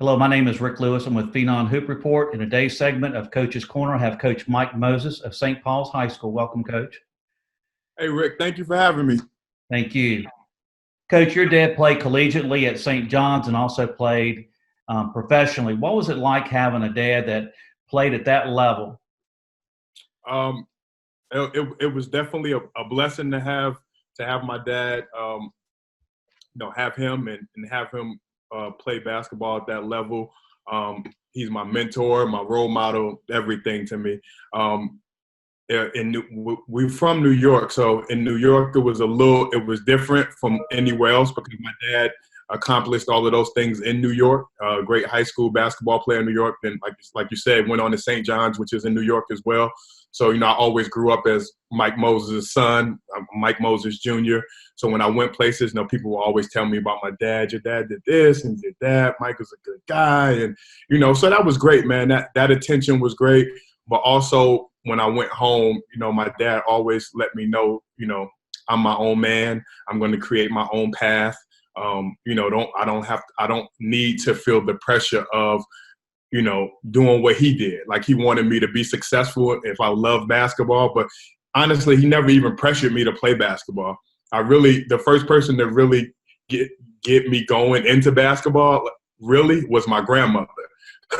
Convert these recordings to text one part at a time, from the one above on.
Hello, my name is Rick Lewis. I'm with Phenon Hoop Report. In today's segment of Coach's Corner, I have Coach Mike Moses of St. Paul's High School. Welcome, Coach. Hey, Rick, thank you for having me. Thank you. Coach, your dad played collegiately at St. John's and also played professionally. What was it like having a dad that played at that level? Um, it was definitely a blessing to have my dad, have him and have him play basketball at that level. He's my mentor, my role model, everything to me. We're from New York, so in New York it was different from anywhere else because my dad accomplished all of those things in New York. Great high school basketball player in New York, and like you said, went on to St. John's, which is in New York as well. So I always grew up as Mike Moses' son, Mike Moses Jr. So when I went places, people will always tell me about my dad. Your dad did this, and your dad, Mike, was a good guy, and so that was great, man. That attention was great, but also when I went home, my dad always let me know, I'm my own man. I'm going to create my own path. I don't need to feel the pressure of, doing what he did. Like, he wanted me to be successful if I love basketball, but honestly, he never even pressured me to play basketball. The first person to really get me going into basketball really was my grandmother.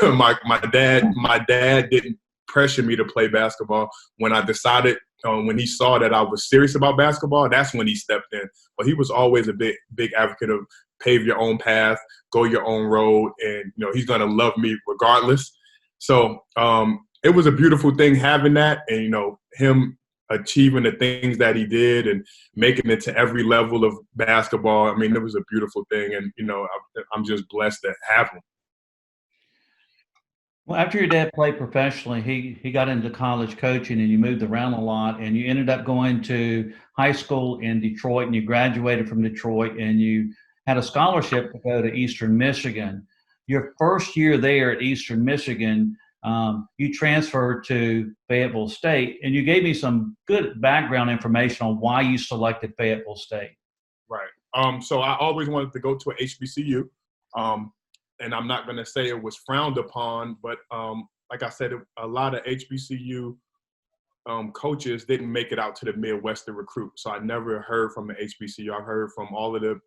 my dad didn't pressure me to play basketball. When I decided, when he saw that I was serious about basketball, that's when he stepped in. But he was always a big advocate of pave your own path, go your own road, and he's gonna love me regardless. So it was a beautiful thing having that, and him achieving the things that he did and making it to every level of basketball. I mean, it was a beautiful thing, and I'm just blessed to have him. Well, after your dad played professionally, he got into college coaching and you moved around a lot and you ended up going to high school in Detroit and you graduated from Detroit and you had a scholarship to go to Eastern Michigan. Your first year there at Eastern Michigan, you transferred to Fayetteville State and you gave me some good background information on why you selected Fayetteville State. Right. So I always wanted to go to a HBCU. And I'm not going to say it was frowned upon, but like I said, a lot of HBCU coaches didn't make it out to the Midwest to recruit. So I never heard from an HBCU. I heard from all of the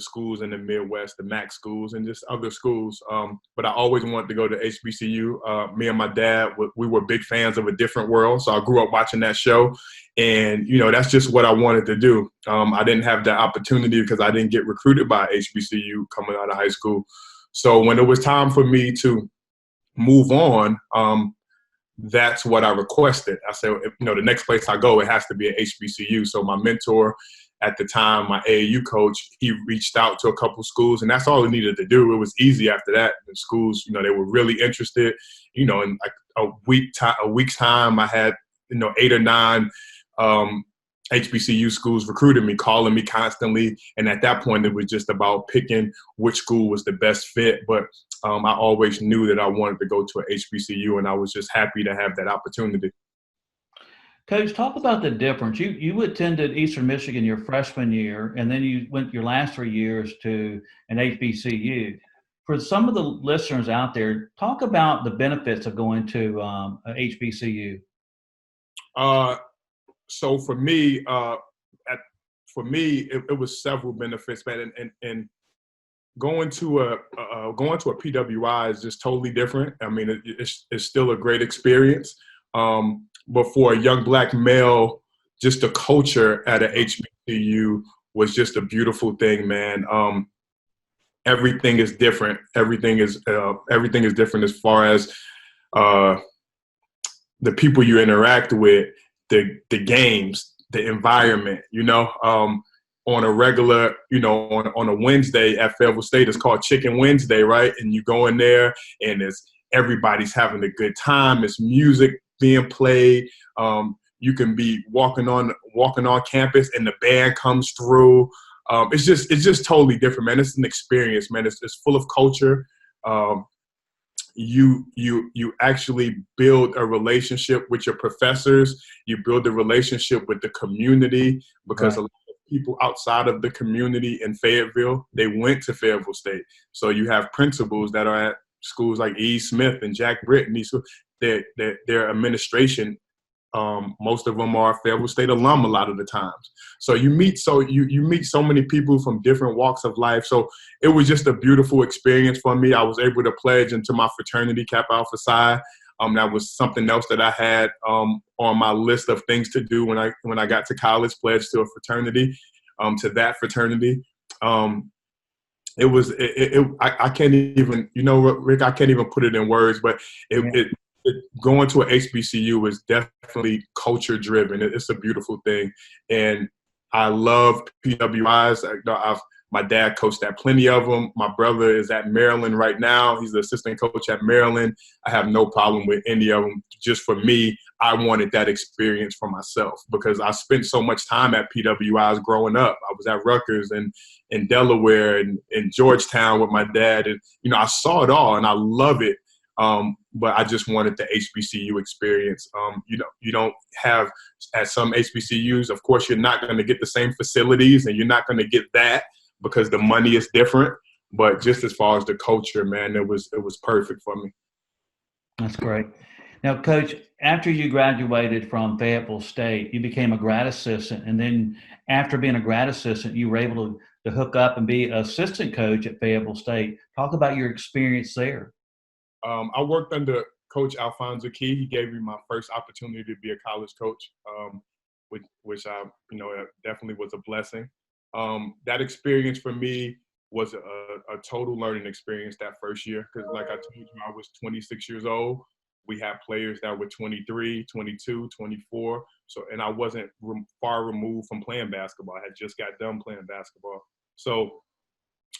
schools in the Midwest, the MAC schools, and just other schools. But I always wanted to go to HBCU. Me and my dad, we were big fans of A Different World. So I grew up watching that show. And, that's just what I wanted to do. I didn't have the opportunity because I didn't get recruited by HBCU coming out of high school. So when it was time for me to move on, that's what I requested. I said, the next place I go, it has to be an HBCU. So my mentor at the time, my AAU coach, he reached out to a couple schools, and that's all he needed to do. It was easy after that. The schools, they were really interested. In like a week's time, I had 8 or 9 HBCU schools recruited me, calling me constantly. And at that point, it was just about picking which school was the best fit. But I always knew that I wanted to go to a HBCU, and I was just happy to have that opportunity. Coach, talk about the difference. You attended Eastern Michigan your freshman year, and then you went your last 3 years to an HBCU. For some of the listeners out there, talk about the benefits of going to a HBCU. So for me, it was several benefits, man. And going to a PWI is just totally different. I mean, it's still a great experience. But for a young black male, just the culture at a HBCU was just a beautiful thing, man. Everything is different. Everything is different as far as the people you interact with, the games, the environment. On a regular, on a Wednesday at Fayetteville State, it's called Chicken Wednesday, right? And you go in there, and everybody's having a good time. It's music being played. You can be walking on campus, and the band comes through. It's just totally different, man. It's an experience, man. It's full of culture. You actually build a relationship with your professors. You build a relationship with the community because right. people outside of the community in Fayetteville, they went to Fayetteville State. So you have principals that are at schools like E. Smith and Jack Brittany. So their administration, most of them are Fayetteville State alum a lot of the times. So you meet you meet so many people from different walks of life. So it was just a beautiful experience for me. I was able to pledge into my fraternity, Kappa Alpha Psi. That was something else that I had on my list of things to do when I got to college. Pledged to a fraternity, to that fraternity. I can't even, Rick, I can't even put it in words, but going to an HBCU is definitely culture driven. It's a beautiful thing, and I love PWIs. My dad coached at plenty of them. My brother is at Maryland right now. He's the assistant coach at Maryland. I have no problem with any of them. Just for me, I wanted that experience for myself because I spent so much time at PWIs growing up. I was at Rutgers and in Delaware and in Georgetown with my dad. And, I saw it all and I love it. But I just wanted the HBCU experience. You don't have at some HBCUs, of course, you're not going to get the same facilities and you're not going to get that because the money is different. But just as far as the culture, man, it was perfect for me. That's great. Now, Coach, after you graduated from Fayetteville State, you became a grad assistant. And then after being a grad assistant, you were able to hook up and be an assistant coach at Fayetteville State. Talk about your experience there. I worked under Coach Alfonso Key. He gave me my first opportunity to be a college coach, which I, definitely was a blessing. That experience for me was a total learning experience that first year because, like I told you, I was 26 years old. We had players that were 23, 22, 24. And I wasn't far removed from playing basketball. I had just got done playing basketball. So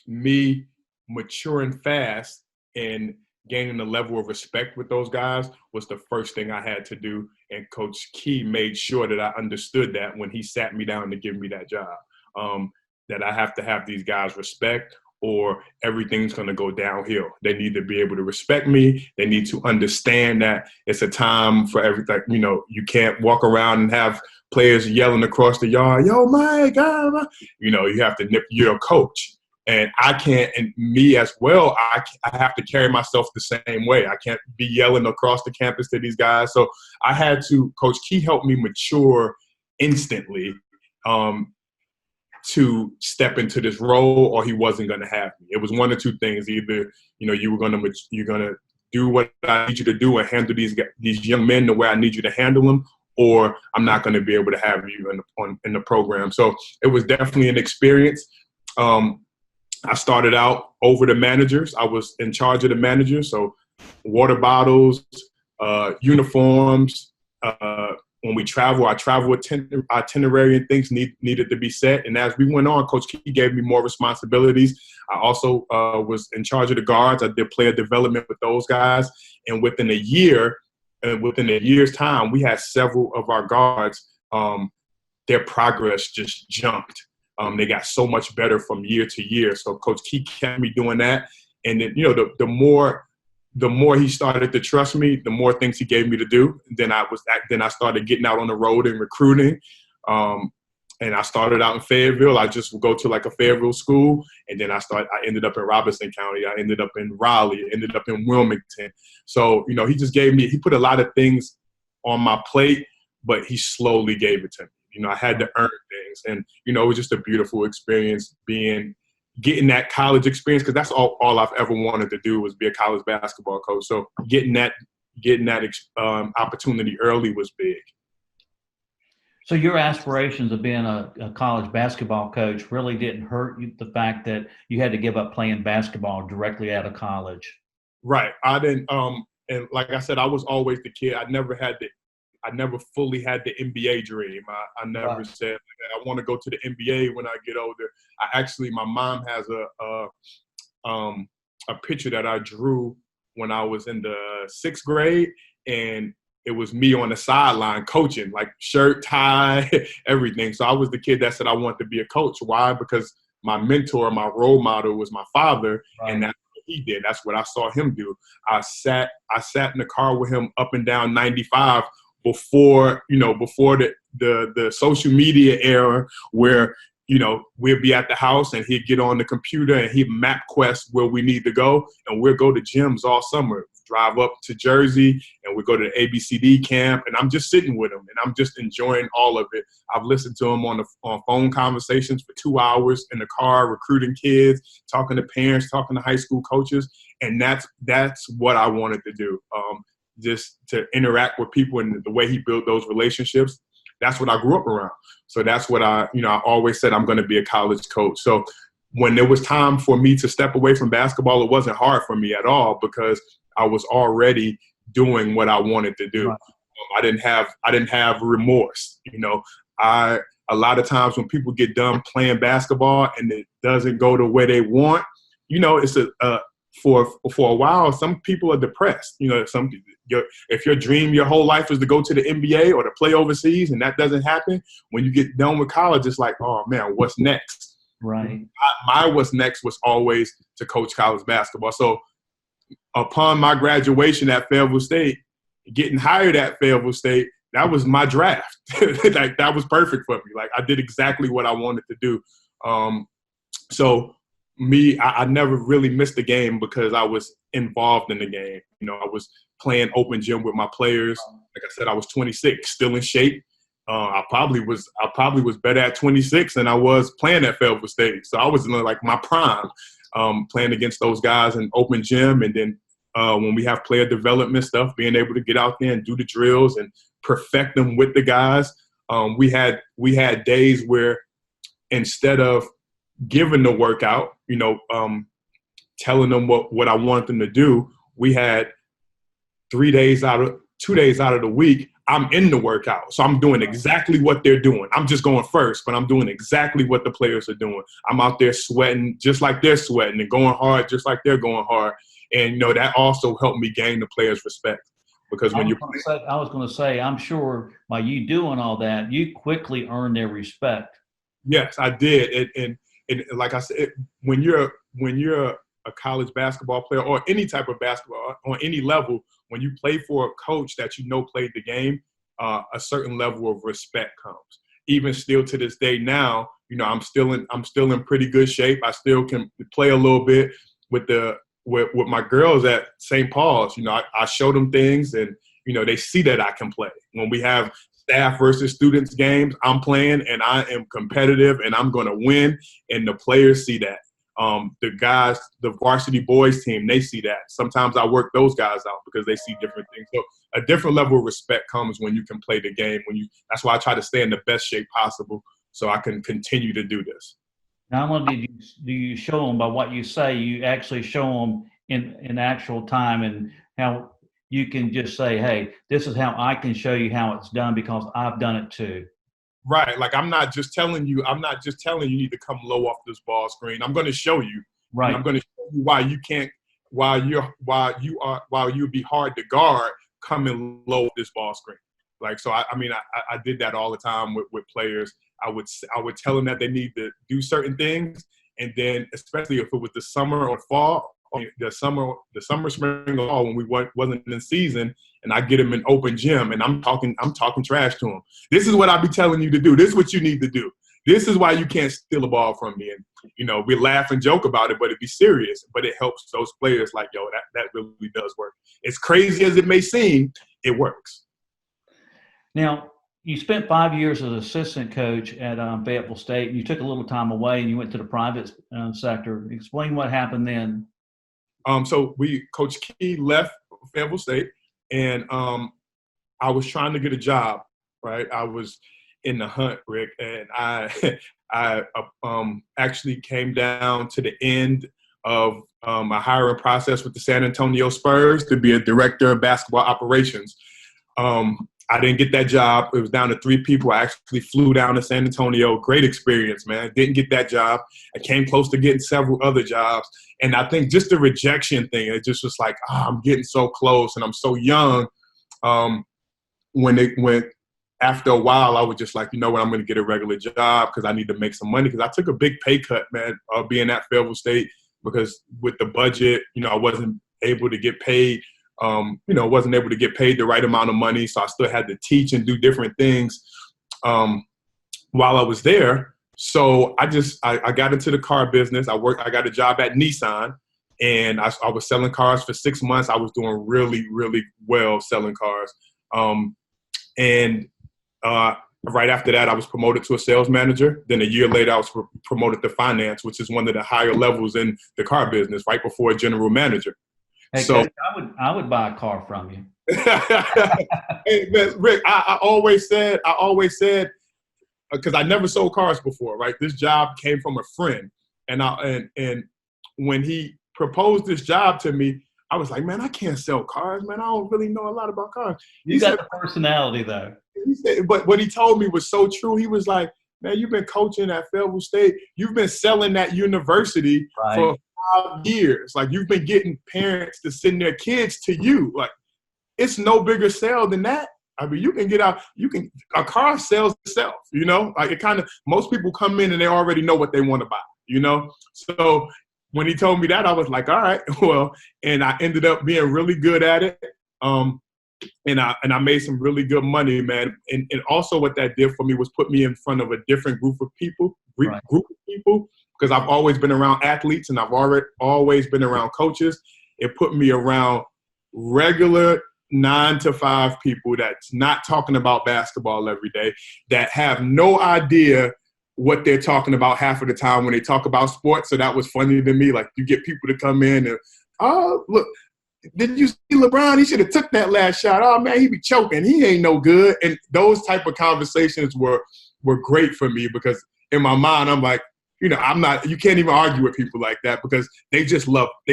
me maturing fast and gaining a level of respect with those guys was the first thing I had to do. And Coach Key made sure that I understood that when he sat me down to give me that job, that I have to have these guys respect or everything's going to go downhill. They need to be able to respect me. They need to understand that it's a time for everything. You can't walk around and have players yelling across the yard, yo, my God. You have to nip your coach. And I can't, and me as well, I have to carry myself the same way. I can't be yelling across the campus to these guys. So I had to, Coach Key helped me mature instantly to step into this role or he wasn't going to have me. It was one or two things. Either, you're going to do what I need you to do and handle these young men the way I need you to handle them, or I'm not going to be able to have you in the program. So it was definitely an experience. I started out over the managers. I was in charge of the managers. So water bottles, uniforms. When we travel, our travel itinerary and things needed to be set. And as we went on, Coach Key gave me more responsibilities. I also was in charge of the guards. I did player development with those guys. And within a year's time, we had several of our guards, their progress just jumped. They got so much better from year to year. So Coach Key kept me doing that. And then, the more he started to trust me, the more things he gave me to do. Then I started getting out on the road and recruiting. And I started out in Fayetteville. I just would go to like a Fayetteville school. And then I ended up in Robeson County. I ended up in Raleigh, ended up in Wilmington. So, he put a lot of things on my plate, but he slowly gave it to me. I had to earn things. And, it was just a beautiful experience getting that college experience, because that's all I've ever wanted to do was be a college basketball coach. So getting that opportunity early was big. So your aspirations of being a college basketball coach really didn't hurt you, the fact that you had to give up playing basketball directly out of college? Right. I didn't. And like I said, I was always the kid. I never fully had the NBA dream. I never said, I want to go to the NBA when I get older. My mom has a picture that I drew when I was in the 6th grade, and it was me on the sideline coaching, like shirt, tie, everything. So I was the kid that said I wanted to be a coach. Why? Because my mentor, my role model was my father, and that's what he did. That's what I saw him do. I sat in the car with him up and down 95 before the social media era where we'd be at the house and he'd get on the computer and he'd map quest where we need to go. And we'll go to gyms all summer, drive up to Jersey, and we go to the ABCD camp. And I'm just sitting with him and I'm just enjoying all of it. I've listened to him on phone conversations for 2 hours in the car, recruiting kids, talking to parents, talking to high school coaches. And that's what I wanted to do, just to interact with people and the way he built those relationships. That's what I grew up around. So that's what I always said I'm going to be a college coach. So when there was time for me to step away from basketball, it wasn't hard for me at all because I was already doing what I wanted to do. Right. I didn't have remorse. A lot of times when people get done playing basketball and it doesn't go the way they want, it's for a while, some people are depressed. If your dream your whole life is to go to the NBA or to play overseas and that doesn't happen, when you get done with college, it's like, oh man, what's next? Right. My what's next was always to coach college basketball. So upon my graduation at Fayetteville State, getting hired at Fayetteville State, that was my draft. Like that was perfect for me. Like I did exactly what I wanted to do. I never really missed a game because I was involved in the game. I was playing open gym with my players. Like I said, I was 26, still in shape. I probably was better at 26 than I was playing at Fayetteville State. So I was in like my prime, playing against those guys in open gym. And then when we have player development stuff, being able to get out there and do the drills and perfect them with the guys. We had days where instead of giving the workout, telling them what I want them to do, we had 2 days out of the week, I'm in the workout. So I'm doing exactly what they're doing. I'm just going first, but I'm doing exactly what the players are doing. I'm out there sweating just like they're sweating and going hard just like they're going hard. And, that also helped me gain the players' respect. Because when I was going to say, I'm sure by you doing all that, you quickly earned their respect. Yes, I did. And like I said, when you're a college basketball player or any type of basketball on any level, when you play for a coach that played the game, a certain level of respect comes. Even still to this day now, I'm still in pretty good shape. I still can play a little bit with my girls at St. Paul's. I show them things and they see that I can play. When we have staff versus students games, I'm playing and I am competitive and I'm going to win, and the players see that. The guys, the varsity boys team, they see that. Sometimes I work those guys out because they see different things. So a different level of respect comes when you can play the game. That's why I try to stay in the best shape possible so I can continue to do this. Not only do you show them by what you say, you actually show them in actual time and how you can just say, hey, this is how I can show you how it's done because I've done it too. Right. Like I'm not just telling you you need to come low off this ball screen. I'm going to show you. Right. I'm going to show you why you can't, while you'd be hard to guard coming low off this ball screen. Like, so I did that all the time with players. I would tell them that they need to do certain things. And then especially if it was the summer or fall, the summer, spring, or fall when we wasn't in season, and I get them in open gym and I'm talking trash to them. This is what I be telling you to do. This is what you need to do. This is why you can't steal a ball from me. And, we laugh and joke about it, but it be serious. But it helps those players like, yo, that really does work. As crazy as it may seem, it works. Now, you spent 5 years as assistant coach at Fayetteville State. You took a little time away and you went to the private sector. Explain what happened then. So Coach Key left Fayetteville State, and I was trying to get a job, right? I was in the hunt, Rick, and I actually came down to the end of a hiring process with the San Antonio Spurs to be a director of basketball operations. I didn't get that job. It was down to 3 people. I actually flew down to San Antonio. Great experience, man. Didn't get that job. I came close to getting several other jobs. And I think just the rejection thing, it just was like, I'm getting so close and I'm so young. After a while, I was just like, you know what, I'm going to get a regular job because I need to make some money. Because I took a big pay cut, man, being at Fayetteville State, because with the budget, I wasn't able to get paid. Wasn't able to get paid the right amount of money. So I still had to teach and do different things while I was there. So I got into the car business. I got a job at Nissan, and I was selling cars for 6 months. I was doing really, really well selling cars. And right after that, I was promoted to a sales manager. Then a year later, I was promoted to finance, which is one of the higher levels in the car business, right before general manager. Hey, So, Coach, I would buy a car from you. hey, man, Rick, I always said, because I never sold cars before, right? This job came from a friend, and when he proposed this job to me, I was like, man, I can't sell cars, man. I don't really know a lot about cars. You got the personality, though. He said, but what he told me was so true. He was like, man, you've been coaching at Fayetteville State. You've been selling that university for 5 years. Like, you've been getting parents to send their kids to you. Like, it's no bigger sale than that. I mean, you can get out, a car sells itself, you know? Like, it kind of, most people come in and they already know what they want to buy, you know? So when he told me that, I was like, all right, well, and I ended up being really good at it. And I made some really good money, man. And also what that did for me was put me in front of a different group of people, because I've always been around athletes and I've always been around coaches. It put me around regular 9-to-5 people that's not talking about basketball every day, that have no idea what they're talking about half of the time when they talk about sports. So that was funny to me. Like, you get people to come in and, oh, look, did you see LeBron? He should have took that last shot. Oh, man, he be choking. He ain't no good. And those type of conversations were great for me, because in my mind, I'm like, you know, you can't even argue with people like that, because they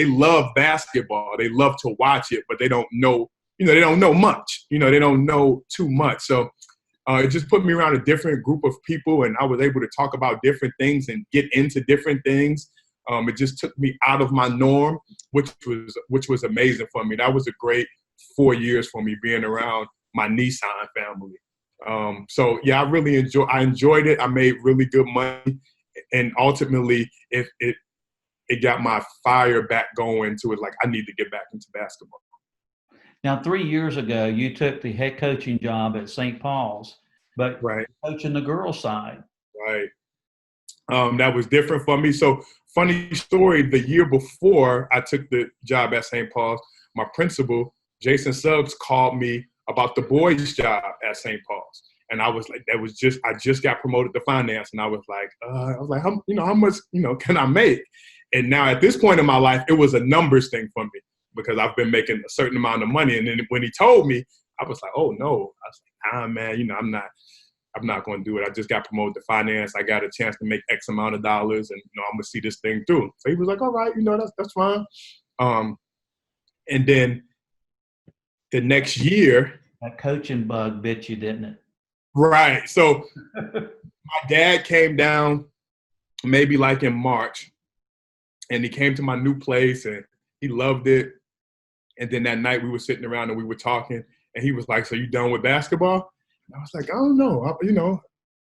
love basketball. They love to watch it, but they don't know, they don't know much. They don't know too much. So it just put me around a different group of people, and I was able to talk about different things and get into different things. It just took me out of my norm, which was amazing for me. That was a great 4 years for me, being around my Nissan family. So yeah, I enjoyed it. I made really good money, and ultimately it got my fire back going to it. Like, I need to get back into basketball. Now, 3 years ago, you took the head coaching job at St. Paul's, but right, coaching the girls' side. Right. That was different for me. So, funny story, the year before I took the job at St. Paul's, my principal, Jason Suggs, called me about the boys' job at St. Paul's. And I was like, I just got promoted to finance. And I was like, how much, can I make? And now at this point in my life, it was a numbers thing for me, because I've been making a certain amount of money. And then when he told me, I was like, oh no. I was like, man, I'm not going to do it. I just got promoted to finance. I got a chance to make X amount of dollars, and I'm going to see this thing through. So he was like, all right, that's fine. And then the next year, that coaching bug bit you, didn't it? Right. So my dad came down maybe like in March, and he came to my new place and he loved it. And then that night we were sitting around and we were talking, and he was like, so you done with basketball? And I was like, I don't know.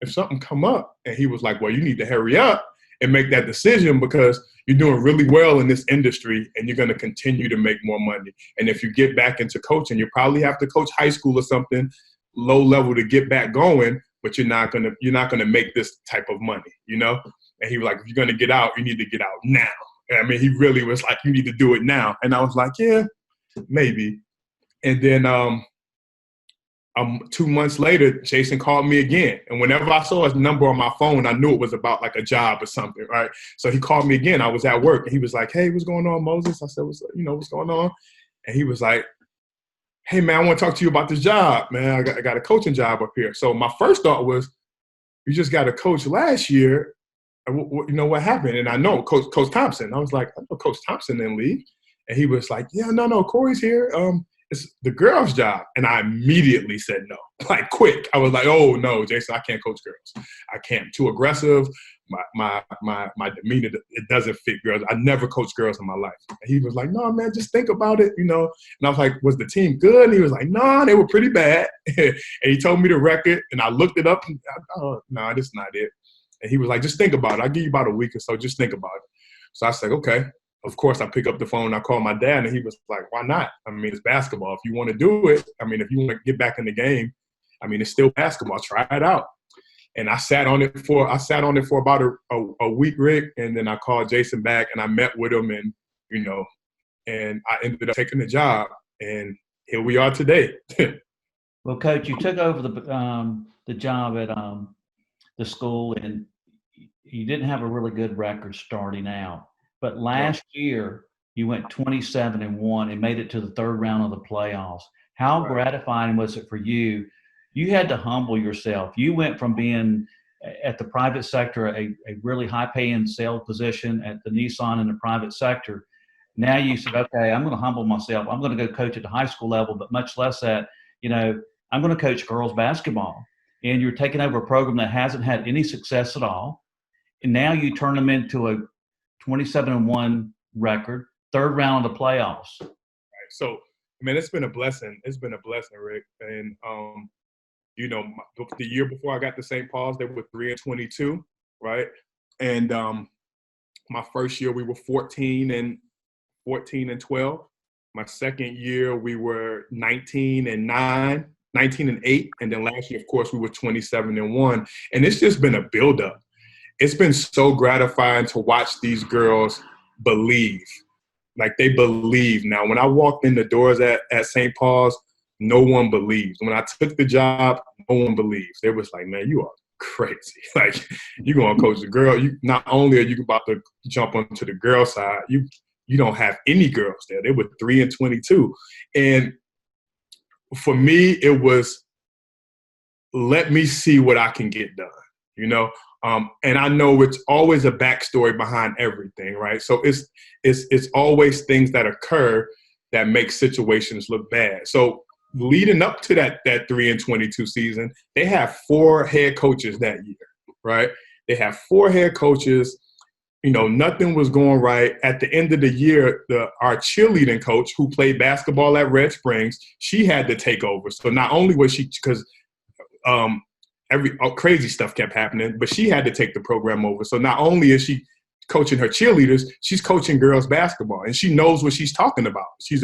If something come up. And he was like, well, you need to hurry up and make that decision, because you're doing really well in this industry and you're going to continue to make more money. And if you get back into coaching, you probably have to coach high school or something low level to get back going, but you're not going to make this type of money, And he was like, if you're going to get out, you need to get out now. And I mean, he really was like, you need to do it now. And I was like, yeah, maybe. And then 2 months later, Jason called me again. And whenever I saw his number on my phone, I knew it was about like a job or something, right? So he called me again. I was at work, and he was like, hey, what's going on, Moses? I said, what's going on? And he was like, hey, man, I want to talk to you about this job, man. I got a coaching job up here. So my first thought was, you just got a coach last year. What happened? And I know Coach Thompson. I was like, I know Coach Thompson didn't leave. And he was like, yeah, no, Corey's here. It's the girls' job. And I immediately said no, like quick. I was like, oh no, Jason, I can't coach girls. I can't. Too aggressive. My demeanor, it doesn't fit girls. I never coached girls in my life. And he was like, no, man, just think about it, And I was like, was the team good? And he was like, no, they were pretty bad. And he told me the record, and I looked it up. And no, this is not it. And he was like, just think about it. I'll give you about a week or so. Just think about it. So I said, okay. Of course, I pick up the phone. I call my dad, and he was like, why not? I mean, it's basketball. If you want to do it, I mean, if you want to get back in the game, I mean, it's still basketball. Try it out. And I sat on it for about a week, Rick, and then I called Jason back and I met with him, and and I ended up taking the job, and here we are today. Well, Coach, you took over the job at the school, and you didn't have a really good record starting out. But last year, you went 27-1 and made it to the third round of the playoffs. How gratifying was it for you? You had to humble yourself. You went from being at the private sector, a really high-paying sales position at the Nissan in the private sector. Now you said, okay, I'm going to humble myself. I'm going to go coach at the high school level, but much less that, I'm going to coach girls basketball. And you're taking over a program that hasn't had any success at all. And now you turn them into a 27-1 record, third round of the playoffs. Right. So, it's been a blessing. It's been a blessing, Rick. And, the year before I got to St. Paul's, they were 3-22, right? And my first year, we were 14-12. My second year, we were 19-9. 19-8, and then last year, of course, we were 27-1, and it's just been a buildup. It's been so gratifying to watch these girls believe, like they believe. Now, when I walked in the doors at St. Paul's, no one believed. When I took the job, no one believed. They was like, "Man, you are crazy! Like, you're gonna coach the girl. You not only are you about to jump onto the girl side, you don't have any girls there." They were 3-22, and for me, it was, let me see what I can get done, and I know it's always a backstory behind everything, right? So it's always things that occur that make situations look bad. So leading up to that 3-22 season, they have 4 head coaches that year, right? They have 4 head coaches. Nothing was going right. At the end of the year, our cheerleading coach, who played basketball at Red Springs, she had to take over. So not only was she, because crazy stuff kept happening, but she had to take the program over. So not only is she coaching her cheerleaders, she's coaching girls basketball, and she knows what she's talking about. She was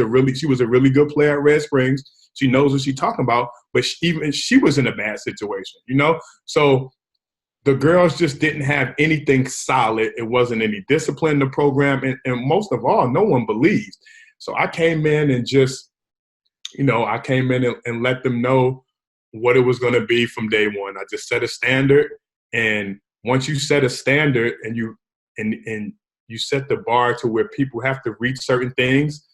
a really good player at Red Springs. She knows what she's talking about, but she was in a bad situation, So the girls just didn't have anything solid. It wasn't any discipline in the program. And most of all, no one believed. So I came in and just, and let them know what it was going to be from day one. I just set a standard. And once you set a standard and you set the bar to where people have to reach certain things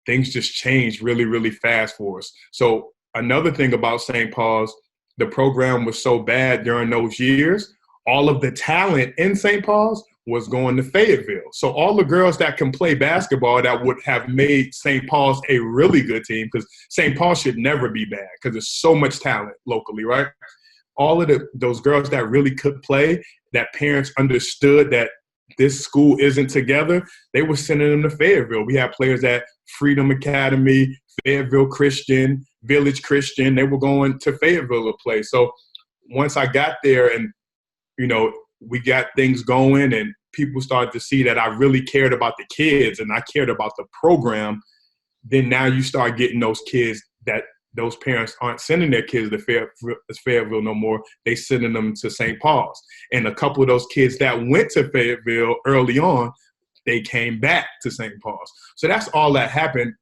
just change really, really fast for us. So another thing about St. Paul's, the program was so bad during those years, all of the talent in St. Paul's was going to Fayetteville. So all the girls that can play basketball that would have made St. Paul's a really good team, because St. Paul should never be bad because there's so much talent locally, right? All of those girls that really could play, that parents understood that this school isn't together, they were sending them to Fayetteville. We had players at Freedom Academy, Fayetteville Christian, Village Christian. They were going to Fayetteville to play. So once I got there and, we got things going and people started to see that I really cared about the kids and I cared about the program, then now you start getting those kids that those parents aren't sending their kids to Fayetteville no more. They sending them to St. Paul's. And a couple of those kids that went to Fayetteville early on, they came back to St. Paul's. So that's all that happened.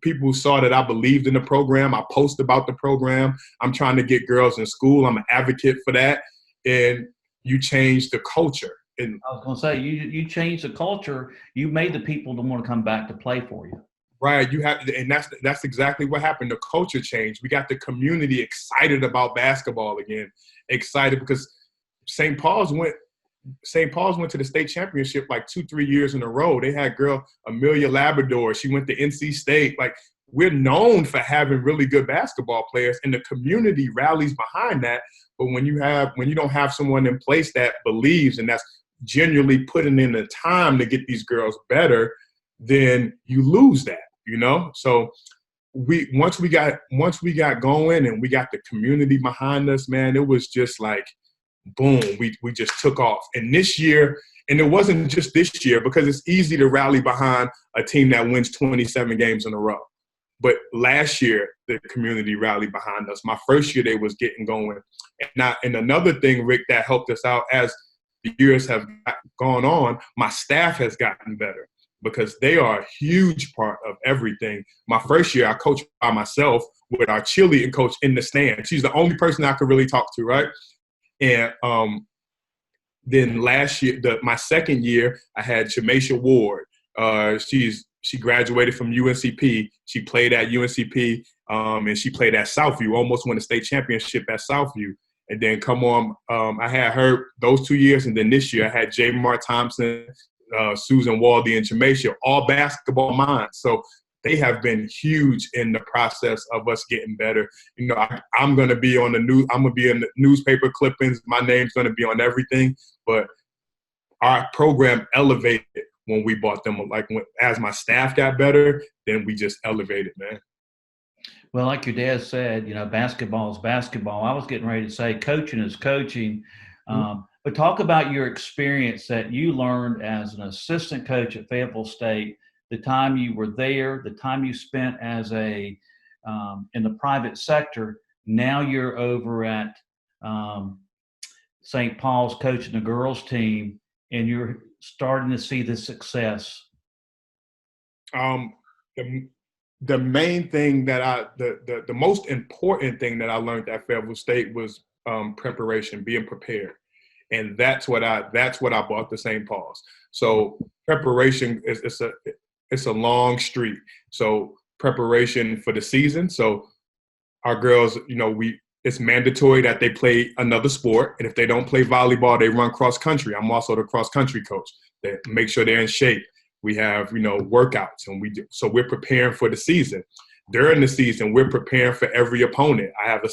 People saw that I believed in the program. I post about the program. I'm trying to get girls in school. I'm an advocate for that. And you change the culture. And I was going to say, you changed the culture. You made the people to want to come back to play for you. Right, and that's exactly what happened. The culture changed. We got the community excited about basketball again. Excited because St. Paul's went to the state championship like 2-3 years in a row. They had girl Amelia Labrador. She went to NC State. Like, we're known for having really good basketball players, and the community rallies behind that. But when you don't have someone in place that believes and that's genuinely putting in the time to get these girls better, then you lose that, So once we got going and we got the community behind us, man, it was just like, boom, we just took off. And this year, and it wasn't just this year, because it's easy to rally behind a team that wins 27 games in a row. But last year, the community rallied behind us. My first year, they was getting going. And another thing, Rick, that helped us out as the years have gone on, my staff has gotten better because they are a huge part of everything. My first year, I coached by myself with our cheerleading coach in the stand. She's the only person I could really talk to, right? And then last year, my second year, I had Jameisha Ward. She graduated from UNCP. She played at UNCP, and she played at Southview, almost won a state championship at Southview. And then I had her those 2 years, and then this year I had J. Mar Thompson, Susan Waldy, and Jameisha, all basketball minds. So they have been huge in the process of us getting better. You know, I'm going to be on the news. I'm going to be in the newspaper clippings. My name's going to be on everything. But our program elevated when we bought them. Like as my staff got better, then we just elevated, man. Well, like your dad said, you know, basketball is basketball. I was getting ready to say coaching is coaching. But talk about your experience that you learned as an assistant coach at Fayetteville State, the time you were there, the time you spent as in the private sector. Now you're over at St. Paul's coaching the girls team, and you're starting to see the success. The main thing that the most important thing that I learned at Fayetteville State was preparation, being prepared. And that's what I bought the St. Paul's. So preparation it's a long street. So preparation for the season. So our girls, you know, it's mandatory that they play another sport. And if they don't play volleyball, they run cross country. I'm also the cross country coach. They make sure they're in shape. We have, you know, workouts, and so we're preparing for the season. During the season, we're preparing for every opponent. I have a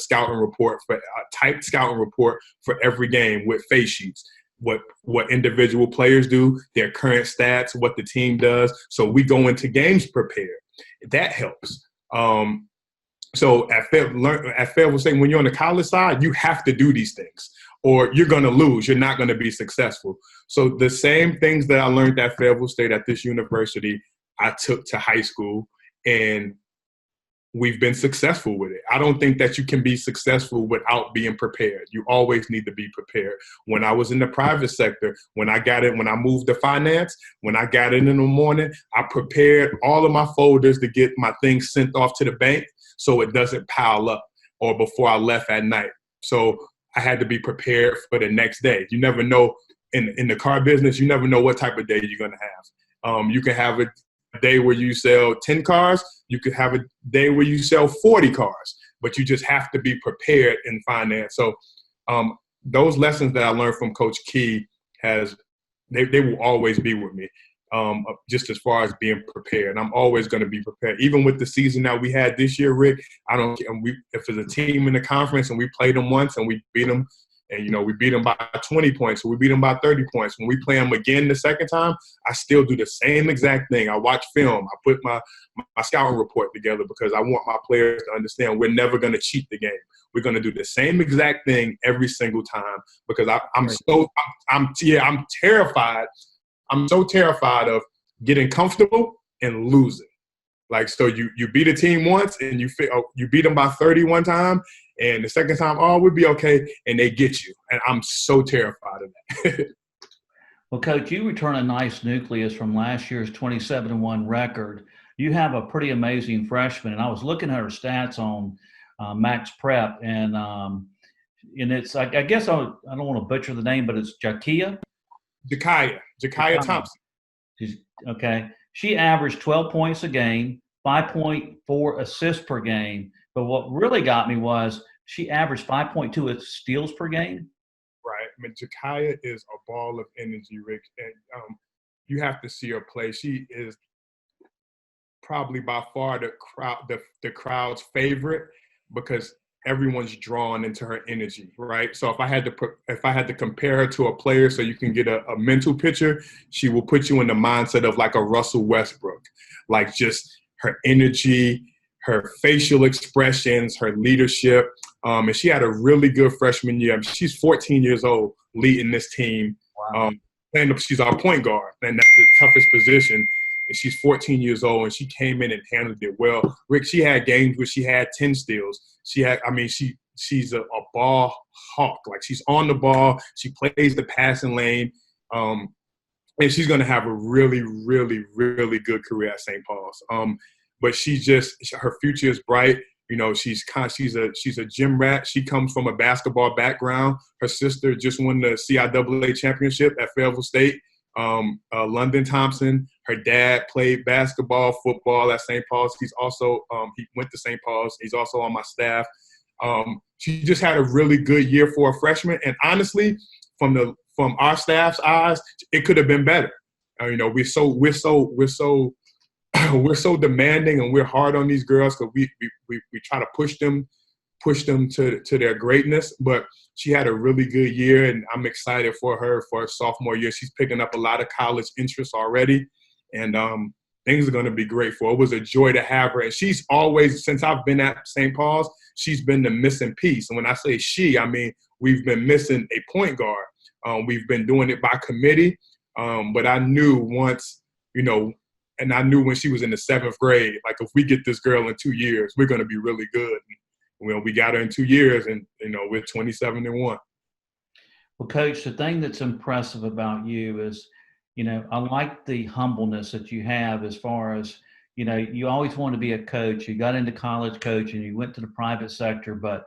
typed scouting report for every game with face sheets, what individual players do, their current stats, what the team does. So we go into games prepared. That helps. So at Fayetteville State, when you're on the college side, you have to do these things, or you're going to lose. You're not going to be successful. So the same things that I learned at Fayetteville State at this university, I took to high school, and we've been successful with it. I don't think that you can be successful without being prepared. You always need to be prepared. When I was in the private sector, when I moved to finance, when I got in the morning, I prepared all of my folders to get my things sent off to the bank so it doesn't pile up, or before I left at night. So I had to be prepared for the next day. You never know in the car business, you never know what type of day you're going to have. You can have a day where you sell 10 cars. You could have a day where you sell 40 cars, but you just have to be prepared in finance. So those lessons that I learned from Coach Key they will always be with me, just as far as being prepared. I'm always going to be prepared. Even with the season that we had this year, Rick, I don't care. If there's a team in the conference and we played them once and we beat them, and, you know, we beat them by 20 points, or we beat them by 30 points. When we play them again the second time, I still do the same exact thing. I watch film. I put my scouting report together because I want my players to understand we're never going to cheat the game. We're going to do the same exact thing every single time, because I'm terrified. I'm so terrified of getting comfortable and losing. Like, so you beat a team once and you beat them by 30 one time, and the second time, we'll be okay, and they get you. And I'm so terrified of that. Well, Coach, you return a nice nucleus from last year's 27-1 record. You have a pretty amazing freshman, and I was looking at her stats on Max Prep, and it's, I guess I don't want to butcher the name, but it's Jakaya Thompson. Okay. She averaged 12 points a game, 5.4 assists per game. But what really got me was she averaged 5.2 steals per game. Right. I mean, Jakaya is a ball of energy, Rick. And you have to see her play. She is probably by far the crowd's favorite, because everyone's drawn into her energy, right? So if I had to compare her to a player so you can get a mental picture, she will put you in the mindset of like a Russell Westbrook, like just her energy, her facial expressions, her leadership. And she had a really good freshman year. I mean, she's 14 years old leading this team. Wow. And she's our point guard, and that's the toughest position. and she's 14 years old, and she came in and handled it well. Rick, she had games where she had 10 steals. She's a ball hawk. Like, she's on the ball. She plays the passing lane. And she's going to have a really, really, really good career at St. Paul's. But her future is bright. You know, she's a gym rat. She comes from a basketball background. Her sister just won the CIAA championship at Fayetteville State. London Thompson, her dad played basketball, football at St. Paul's. He's also he went to St. Paul's. He's also on my staff. She just had a really good year for a freshman. And honestly, from our staff's eyes, it could have been better. You know, we're so demanding, and we're hard on these girls because we try to push them to their greatness. But she had a really good year, and I'm excited for her for her sophomore year. She's picking up a lot of college interest already, and things are going to be great for her. It was a joy to have her, and she's always, since I've been at St. Paul's, she's been the missing piece. And when I say she, I mean we've been missing a point guard. We've been doing it by committee, but I knew once, you know, and I knew when she was in the 7th grade, like, if we get this girl in 2 years, we're going to be really good. Well, we got her in 2 years, and, you know, we're 27-1. Well, Coach, the thing that's impressive about you is, you know, I like the humbleness that you have as far as, you know, you always want to be a coach. You got into college coaching, you went to the private sector, but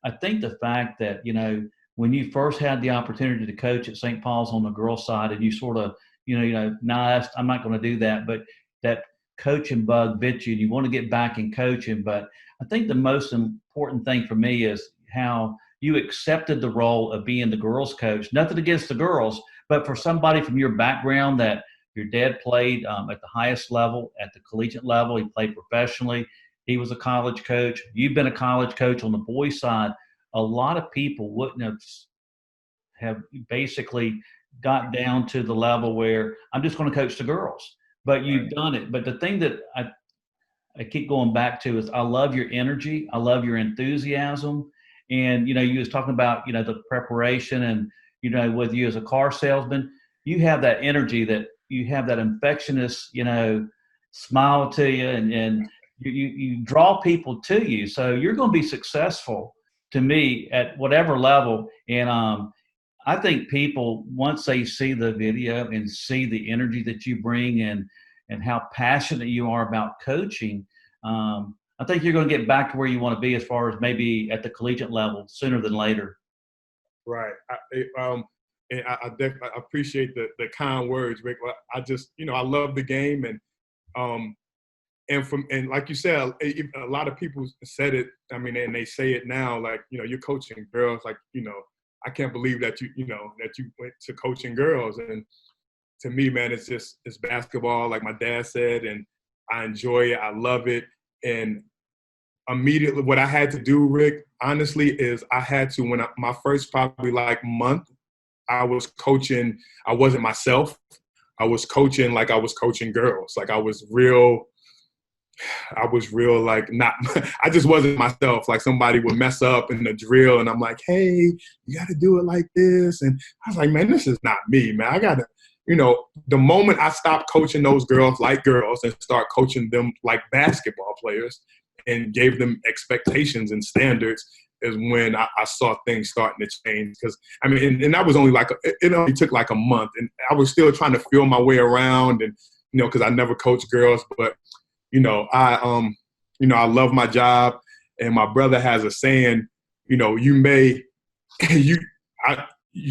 I think the fact that, you know, when you first had the opportunity to coach at St. Paul's on the girls' side, and you sort of, nah, I'm not going to do that, but that coaching bug bit you, and you want to get back in coaching. But I think the most important thing for me is how you accepted the role of being the girls' coach. Nothing against the girls, but for somebody from your background, that your dad played at the highest level, at the collegiate level, he played professionally. He was a college coach. You've been a college coach on the boys' side. A lot of people wouldn't have basically got down to the level where I'm just going to coach the girls. But you've done it. But the thing that I keep going back to is I love your energy. I love your enthusiasm. And, you know, you was talking about, you know, the preparation, and, you know, with you as a car salesman, you have that energy, that you have that infectious, you know, smile to you, and you draw people to you. So you're going to be successful, to me, at whatever level. And I think people, once they see the video and see the energy that you bring, and how passionate you are about coaching, I think you're going to get back to where you want to be, as far as maybe at the collegiate level, sooner than later. Right. And I definitely appreciate the kind words, Rick. I just, you know, I love the game, and like you said, a lot of people said it. I mean, and they say it now, like, you know, you're coaching girls. Like, you know, I can't believe that you went to coaching girls. And to me, man, it's basketball, like my dad said, and I enjoy it. I love it. And immediately, what I had to do, Rick, honestly, is I had to, my first probably like month, I was coaching. I wasn't myself. I was coaching like I was coaching girls. Like I was real like not, I just wasn't myself. Like somebody would mess up in the drill, and I'm like, hey, you got to do it like this. And I was like, man, this is not me, man. I got to, you know, the moment I stopped coaching those girls like girls and start coaching them like basketball players and gave them expectations and standards, is when I saw things starting to change. Because, I mean, and that was only like, it only took like a month. And I was still trying to feel my way around, and, you know, because I never coached girls. But, you know, I love my job. And my brother has a saying, you know, you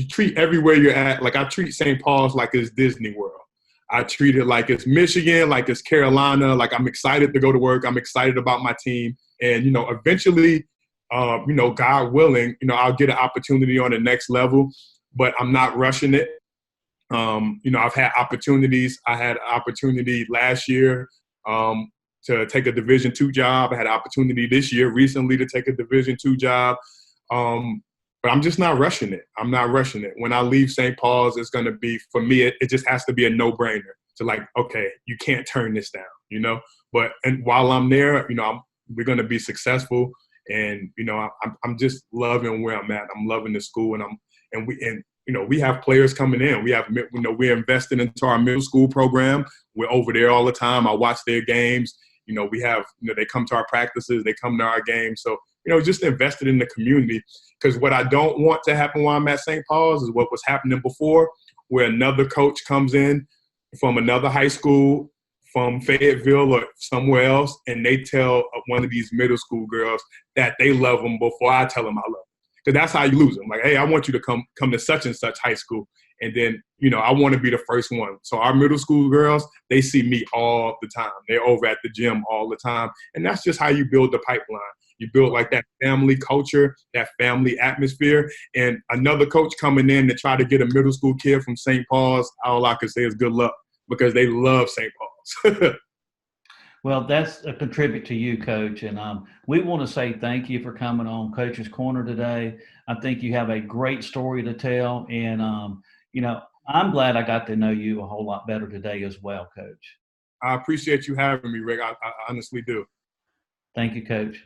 treat everywhere you're at, like I treat St. Paul's like it's Disney World. I treat it like it's Michigan, like it's Carolina. Like I'm excited to go to work. I'm excited about my team. And, you know, eventually, you know, God willing, you know, I'll get an opportunity on the next level, but I'm not rushing it. You know, I've had opportunities. I had an opportunity last year to take a Division II job. I had an opportunity this year recently to take a Division II job. But I'm just not rushing it. I'm not rushing it. When I leave St. Paul's, it's going to be, for me, it just has to be a no-brainer to like, okay, you can't turn this down, you know? And while I'm there, you know, we're going to be successful. And, you know, I'm just loving where I'm at. I'm loving the school, and we have players coming in. We're investing into our middle school program. We're over there all the time. I watch their games. We have, they come to our practices, they come to our games. So, just invested in the community. Because what I don't want to happen while I'm at St. Paul's is what was happening before, where another coach comes in from another high school, from Fayetteville or somewhere else, and they tell one of these middle school girls that they love them before I tell them I love them. Because that's how you lose them. Like, hey, I want you to come to such and such high school. And then, I want to be the first one. So our middle school girls, they see me all the time. They're over at the gym all the time. And that's just how you build the pipeline. You build like that family culture, that family atmosphere. And another coach coming in to try to get a middle school kid from St. Paul's, all I can say is good luck, because they love St. Paul's. Well, that's a contribute to you, Coach. And we want to say thank you for coming on Coach's Corner today. I think you have a great story to tell. And, I'm glad I got to know you a whole lot better today as well, Coach. I appreciate you having me, Rick. I honestly do. Thank you, Coach.